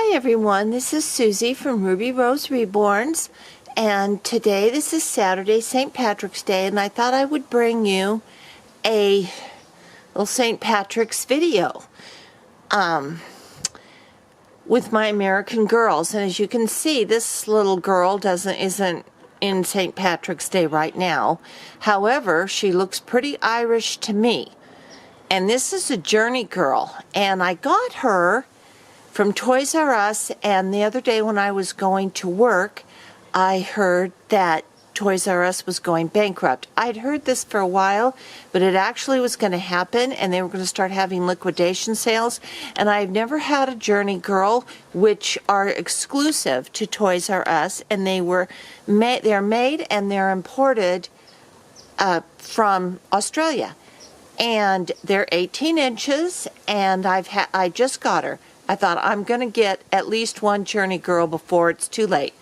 Hi everyone, this is Susie from Ruby Rose Reborns, and today, this is Saturday, St. Patrick's Day, and I thought I would bring you a little St. Patrick's video with my American girls. And as you can see, this little girl isn't in St. Patrick's Day right now. However, she looks pretty Irish to me. And this is a Journey girl, and I got her from Toys R Us, and the other day when I was going to work, I heard that Toys R Us was going bankrupt. I'd heard this for a while, but it actually was going to happen, and they were going to start having liquidation sales, and I've never had a Journey girl, which are exclusive to Toys R Us, and they're made and they're imported from Australia, and they're 18 inches, and I just got her. I thought I'm going to get at least one Journey girl before it's too late.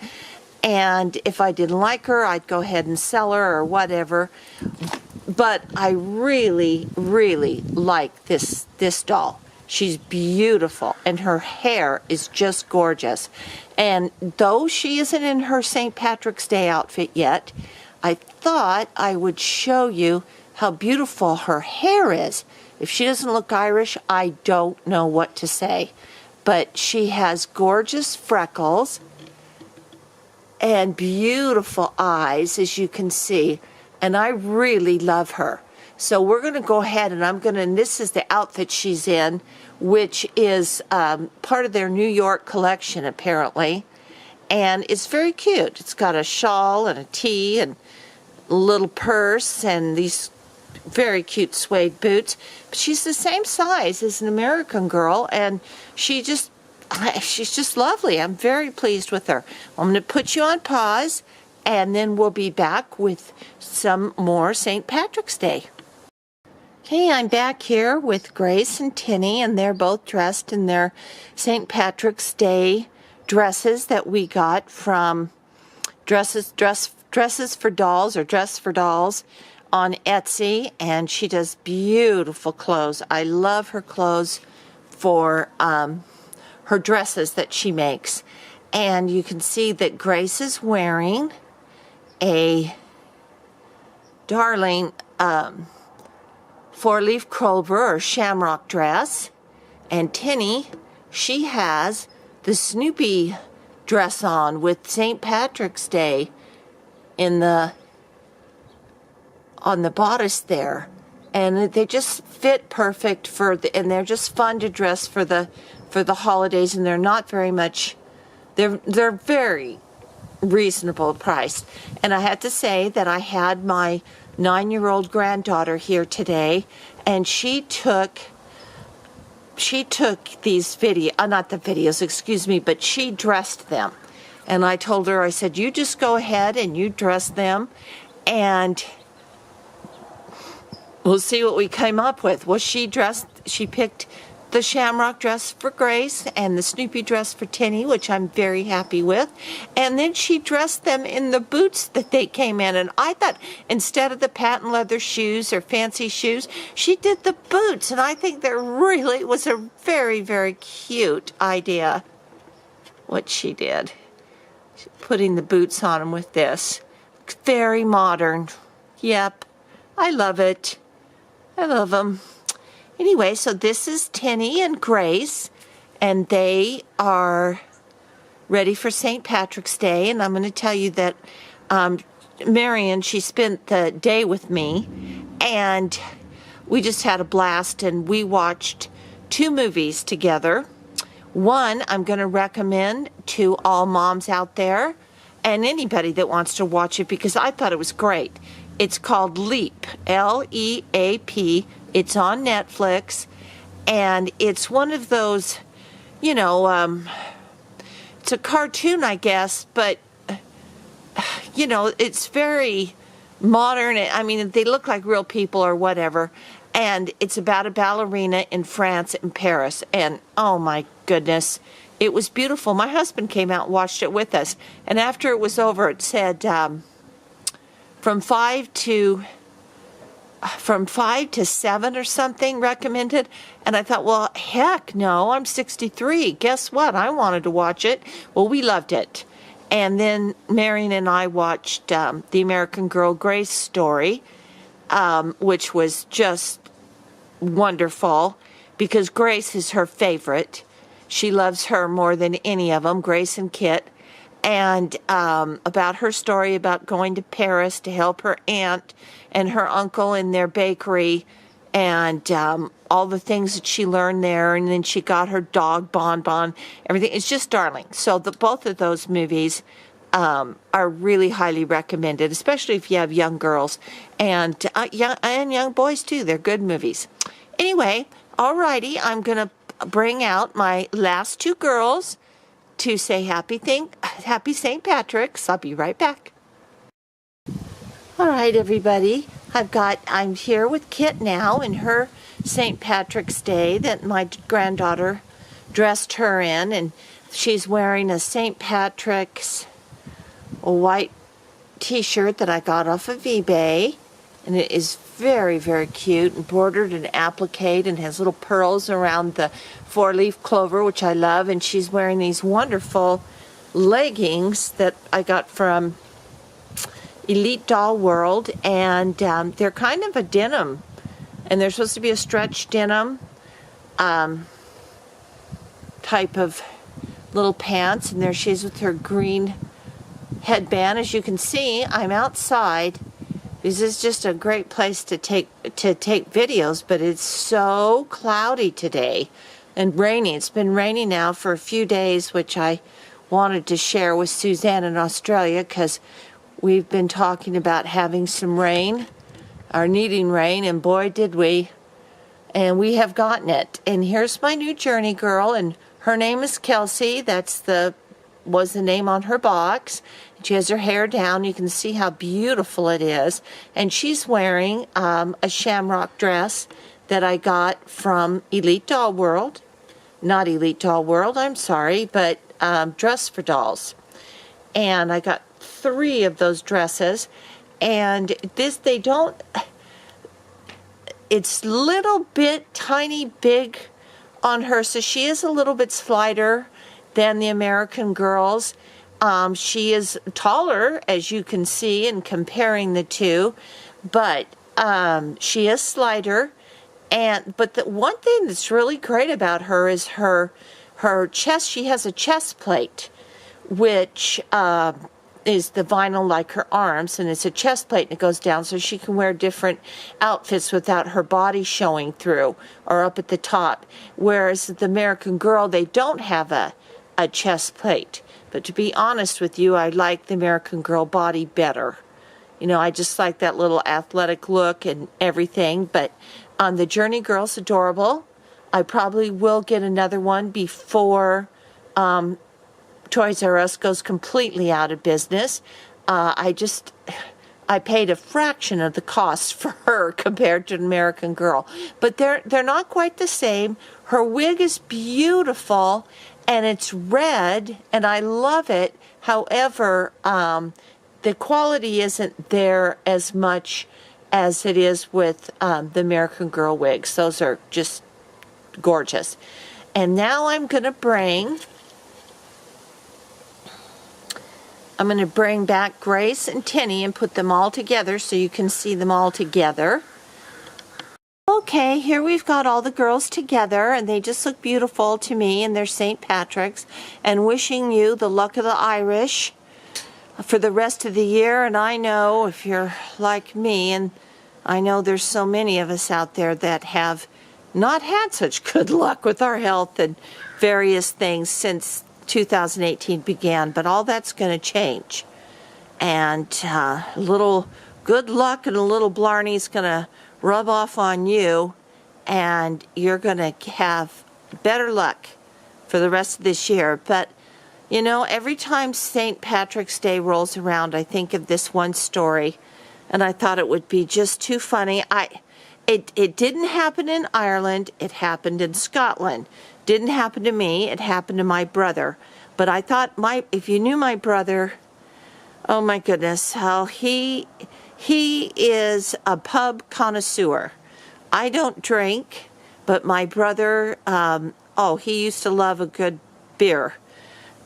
And if I didn't like her, I'd go ahead and sell her or whatever. But I really, really like this doll. She's beautiful, and her hair is just gorgeous. And though she isn't in her St. Patrick's Day outfit yet, I thought I would show you how beautiful her hair is. If she doesn't look Irish, I don't know what to say. But she has gorgeous freckles and beautiful eyes, as you can see. And I really love her. So we're going to go ahead, and this is the outfit she's in, which is part of their New York collection, apparently. And it's very cute. It's got a shawl and a tee and a little purse and these very cute suede boots. But she's the same size as an American girl, and she's just lovely. I'm very pleased with her. I'm going to put you on pause, and then we'll be back with some more St. Patrick's Day. Okay, I'm back here with Grace and Tinny, and they're both dressed in their St. Patrick's Day dresses that we got from Dresses for Dolls or Dress for Dolls on Etsy, and she does beautiful clothes. I love her clothes for her dresses that she makes. And you can see that Grace is wearing a darling four-leaf clover or shamrock dress, and Tinny, she has the Snoopy dress on with St. Patrick's Day on the bodice there, and they just fit perfect and they're just fun to dress for the holidays, and they're not very much, they're very reasonable priced. And I have to say that I had my 9-year-old granddaughter here today, and she took these but she dressed them. And I told her, I said, you just go ahead and you dress them, and we'll see what we came up with. Well, she picked the shamrock dress for Grace and the Snoopy dress for Tinny, which I'm very happy with. And then she dressed them in the boots that they came in. And I thought instead of the patent leather shoes or fancy shoes, she did the boots. And I think that really was a very, very cute idea, what she did. Putting the boots on them with this. Very modern. Yep. I love it. I love them. Anyway, so this is Tinny and Grace, and they are ready for St. Patrick's Day. And I'm going to tell you that Marion, she spent the day with me, and we just had a blast, and we watched 2 movies together. One I'm going to recommend to all moms out there and anybody that wants to watch it, because I thought it was great. It's called Leap, L-E-A-P. It's on Netflix, and it's one of those, it's a cartoon, I guess, but, it's very modern. I mean, they look like real people or whatever, and it's about a ballerina in France, in Paris, and oh my goodness, it was beautiful. My husband came out and watched it with us, and after it was over, it said, from 5 to from 5 to 7 or something recommended. And I thought, well, heck no, I'm 63. Guess what? I wanted to watch it. Well, we loved it. And then Marion and I watched The American Girl Grace Story, which was just wonderful because Grace is her favorite. She loves her more than any of them, Grace and Kit. And about her story about going to Paris to help her aunt and her uncle in their bakery, and all the things that she learned there. And then she got her dog Bon, everything. It's just darling. So both of those movies are really highly recommended, especially if you have young girls and young boys too. They're good movies. Anyway, alrighty, I'm going to bring out my last two girls to say happy St. Patrick's. I'll be right back. All right, everybody. I'm here with Kit now in her St. Patrick's Day that my granddaughter dressed her in, and she's wearing a St. Patrick's white t-shirt that I got off of eBay, and it is very, very cute and bordered and appliqued and has little pearls around the four-leaf clover, which I love. And she's wearing these wonderful leggings that I got from Elite Doll World, and they're kind of a denim, and they're supposed to be a stretch denim type of little pants. And there she is with her green headband. As you can see, I'm outside. This is just a great place to take videos, but it's so cloudy today and rainy. It's been raining now for a few days, which I wanted to share with Suzanne in Australia because we've been talking about having some rain, or needing rain, and boy did we. And we have gotten it. And here's my new Journey girl, and her name is Kelsey. Was the name on her box. She has her hair down. You can see how beautiful it is. And she's wearing a shamrock dress that I got from Elite Doll World. Not Elite Doll World, I'm sorry, but Dress for Dolls. And I got 3 of those dresses. And it's little bit tiny big on her. So she is a little bit slighter than the American girls. She is taller, as you can see in comparing the two, but she is slighter. But the one thing that's really great about her is her chest. She has a chest plate, which is the vinyl like her arms, and it's a chest plate, and it goes down so she can wear different outfits without her body showing through or up at the top. Whereas the American Girl, they don't have a chest plate. But to be honest with you, I like the American Girl body better. You know, I just like that little athletic look and everything. But the Journey Girl's adorable. I probably will get another one before Toys R Us goes completely out of business. I paid a fraction of the cost for her compared to an American Girl. But they're not quite the same. Her wig is beautiful, and it's red, and I love it. However, the quality isn't there as much as it is with the American Girl wigs. Those are just gorgeous. And now I'm going to bring back Grace and Tinny and put them all together so you can see them all together. Okay, here we've got all the girls together, and they just look beautiful to me in their St. Patrick's, and wishing you the luck of the Irish for the rest of the year. And I know if you're like me, and I know there's so many of us out there that have not had such good luck with our health and various things since 2018 began, but all that's going to change. And a little good luck and a little blarney's going to rub off on you, and you're going to have better luck for the rest of this year. But, you know, every time St. Patrick's Day rolls around, I think of this one story, and I thought it would be just too funny. It didn't happen in Ireland. It happened in Scotland. Didn't happen to me. It happened to my brother. But I thought if you knew my brother, oh my goodness, how he He is a pub connoisseur. I don't drink, but my brother, he used to love a good beer.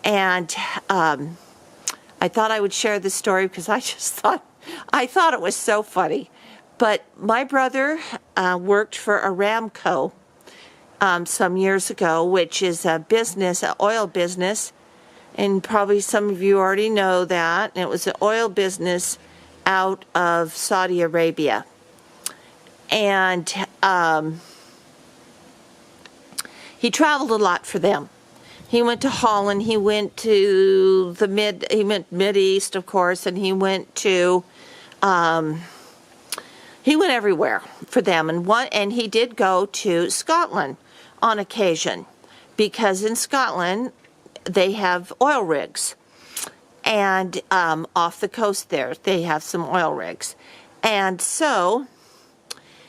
And I thought I would share this story because I thought it was so funny. But my brother worked for Aramco some years ago, which is a business, an oil business. And probably some of you already know that. And it was an oil business out of Saudi Arabia. And he traveled a lot for them. He went to Holland, he went to the Mid-East, of course, and he went everywhere for them. And he did go to Scotland on occasion, because in Scotland they have oil rigs. And off the coast there, they have some oil rigs. And so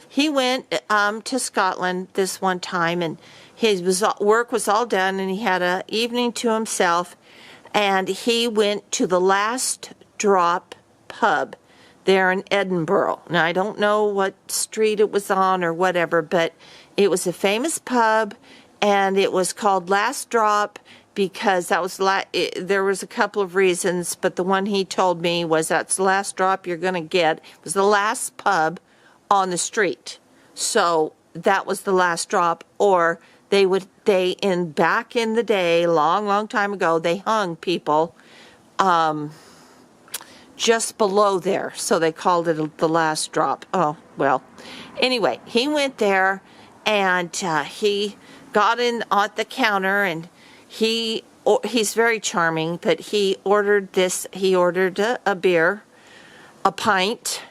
he went to Scotland this one time, and his work was all done, and he had an evening to himself, and he went to the Last Drop pub there in Edinburgh. Now, I don't know what street it was on or whatever, but it was a famous pub, and it was called Last Drop because that was there was a couple of reasons, but the one he told me was that's the last drop you're going to get. It was the last pub on the street. So that was the last drop. Or back in the day, long time ago, they hung people just below there. So they called it the last drop. Oh, well. Anyway, he went there, and he got in at the counter, and he's very charming, but he ordered a beer, a pint,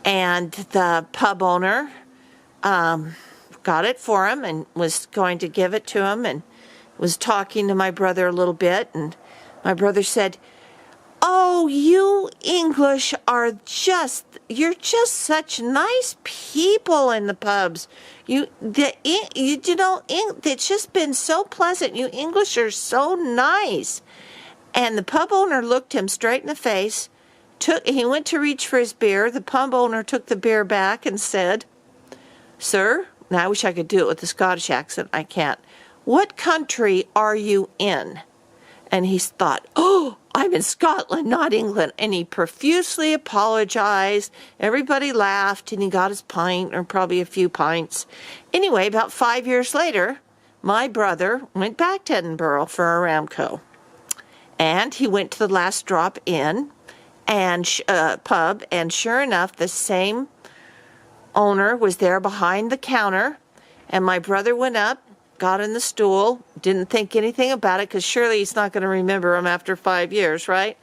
and the pub owner got it for him and was going to give it to him, and was talking to my brother a little bit, and my brother said, "Oh, you English you're just such nice people in the pubs. It's just been so pleasant. You English are so nice." And the pub owner looked him straight in the face. He went to reach for his beer. The pub owner took the beer back and said, "Sir," now I wish I could do it with a Scottish accent. I can't. "What country are you in?" And he thought, "Oh, I'm in Scotland, not England." And he profusely apologized. Everybody laughed, and he got his pint, or probably a few pints. Anyway, about 5 years later, my brother went back to Edinburgh for Aramco. And he went to the Last Drop Inn and pub, and sure enough, the same owner was there behind the counter. And my brother went up, got in the stool, didn't think anything about it, because surely he's not going to remember him after 5 years, right?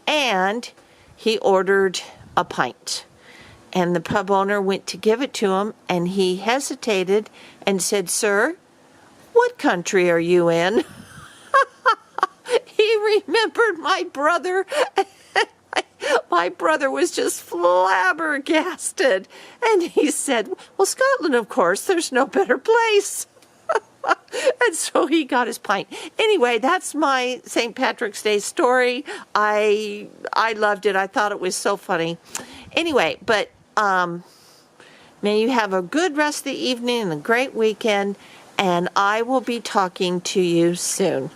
And he ordered a pint. And the pub owner went to give it to him, and he hesitated and said, "Sir, what country are you in?" He remembered my brother. My brother was just flabbergasted. And he said, "Well, Scotland, of course, there's no better place." And so he got his pint. Anyway, that's my St. Patrick's Day story. I loved it. I thought it was so funny. Anyway, but may you have a good rest of the evening and a great weekend, and I will be talking to you soon.